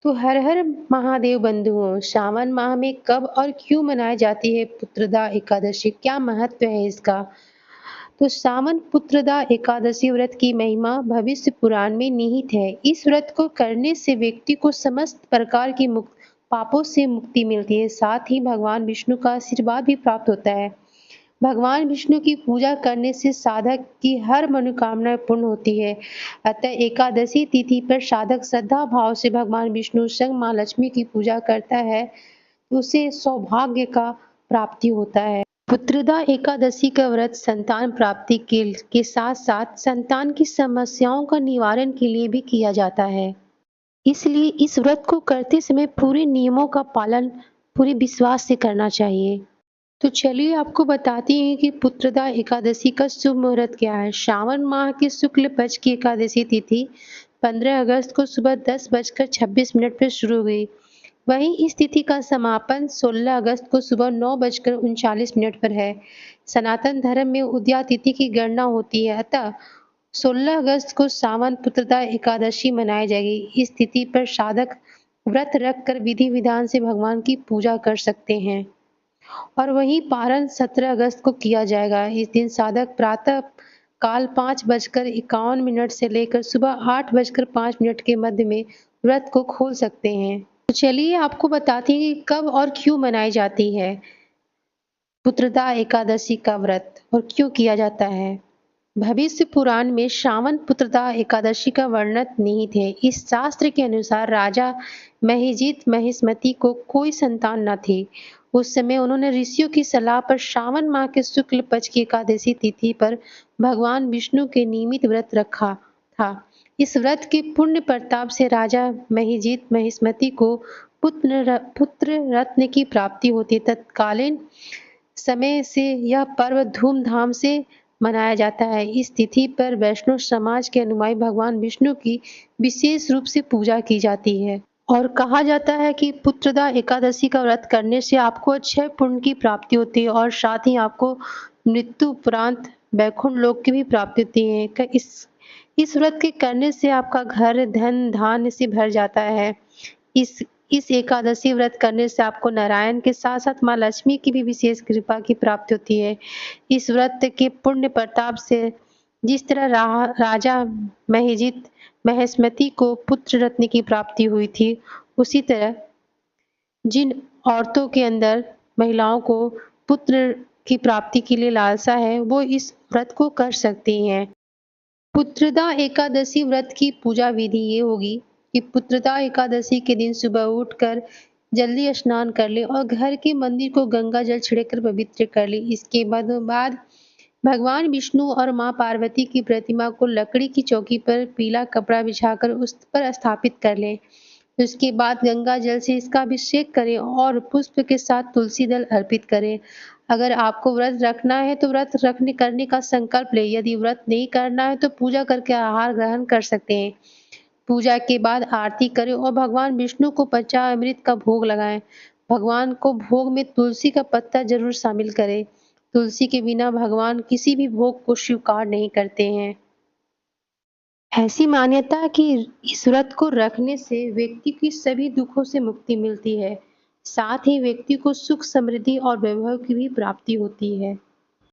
तो हर हर महादेव बंधुओं, सावन माह में कब और क्यों मनाई जाती है पुत्रदा एकादशी? क्या महत्व है इसका? तो सावन पुत्रदा एकादशी व्रत की महिमा भविष्य पुराण में निहित है। इस व्रत को करने से व्यक्ति को समस्त प्रकार की पापों से मुक्ति मिलती है। साथ ही भगवान विष्णु का आशीर्वाद भी प्राप्त होता है। भगवान विष्णु की पूजा करने से साधक की हर मनोकामना पूर्ण होती है। अतः एकादशी तिथि पर साधक श्रद्धा भाव से भगवान विष्णु संग माँ लक्ष्मी की पूजा करता है तो उसे सौभाग्य का प्राप्ति होता है। पुत्रदा एकादशी का व्रत संतान प्राप्ति के साथ साथ संतान की समस्याओं का निवारण के लिए भी किया जाता है। इसलिए इस व्रत को करते समय पूरे नियमों का पालन पूरे विश्वास से करना चाहिए। तो चलिए आपको बताते हैं कि पुत्रदा एकादशी का शुभ मुहूर्त क्या है। श्रावण माह की शुक्ल पक्ष की एकादशी तिथि 15 अगस्त को सुबह 10:26 पर शुरू हुई। वहीं इस तिथि का समापन 16 अगस्त को सुबह 9:39 पर है। सनातन धर्म में उदया तिथि की गणना होती है, अतः 16 अगस्त को सावन पुत्रदा एकादशी मनाई जाएगी। इस तिथि पर साधक व्रत रखकर विधि विधान से भगवान की पूजा कर सकते हैं। और वहीं पारण 17 अगस्त को किया जाएगा। इस दिन साधक प्रातः काल 5:51 से लेकर सुबह 8:05 के मध्य में व्रत को खोल सकते हैं। तो चलिए आपको बताते हैं कि कब और क्यों मनाई जाती है पुत्रदा एकादशी का व्रत और क्यों किया जाता है। भविष्य पुराण में श्रावण पुत्रदा एकादशी का वर्णन निहित है। इस शास्त्र के अनुसार राजा महिजीत महिष्मति को कोई संतान न थी। उस समय उन्होंने ऋषियों की सलाह पर श्रावण माह के शुक्ल पक्ष की एकादशी तिथि पर भगवान विष्णु के नियमित व्रत रखा था। इस व्रत के पुण्य प्रताप से राजा महिजीत महिष्मति को पुत्र रत्न की प्राप्ति होती। तत्कालीन समय से यह पर्व धूमधाम से मनाया जाता है। इस तिथि पर वैष्णव समाज के अनुयायी भगवान विष्णु की विशेष रूप से पूजा की जाती है। और कहा जाता है कि पुत्रदा एकादशी का व्रत करने से आपको अक्षय पुण्य की प्राप्ति होती है और साथ ही आपको मृत्यु उपरांत वैकुंठ लोक की भी प्राप्ति होती है। इस व्रत के करने से आपका घर धन धान्य से भर जाता है। इस इस एकादशी व्रत करने से आपको नारायण के साथ साथ माँ लक्ष्मी की भी विशेष कृपा की प्राप्ति होती है। इस व्रत के पुण्य प्रताप से जिस तरह राजा महिजीत महिष्मति को पुत्र रत्न की प्राप्ति हुई थी, उसी तरह जिन औरतों के अंदर महिलाओं को पुत्र की प्राप्ति के लिए लालसा है, वो इस व्रत को कर सकती हैं। पुत्रदा एकादशी व्रत की पूजा विधि ये होगी कि पुत्रदा एकादशी के दिन सुबह उठकर जल्दी स्नान कर ले और घर के मंदिर को गंगा जल छिड़ककर पवित्र कर ले। इसके बाद भगवान विष्णु और माँ पार्वती की प्रतिमा को लकड़ी की चौकी पर पीला कपड़ा बिछाकर उस पर स्थापित कर लें। उसके बाद गंगा जल से इसका अभिषेक करें और पुष्प के साथ तुलसी दल अर्पित करें। अगर आपको व्रत रखना है तो व्रत रखने करने का संकल्प लें। यदि व्रत नहीं करना है तो पूजा करके आहार ग्रहण कर सकते हैं। पूजा के बाद आरती करें और भगवान विष्णु को पंचामृत का भोग लगाएं। भगवान को भोग में तुलसी का पत्ता जरूर शामिल करें। तुलसी के बिना भगवान किसी भी भोग को स्वीकार नहीं करते हैं। ऐसी मान्यता है कि इस व्रत को रखने से व्यक्ति की सभी दुखों से मुक्ति मिलती है। साथ ही व्यक्ति को सुख समृद्धि और वैभव की भी प्राप्ति होती है।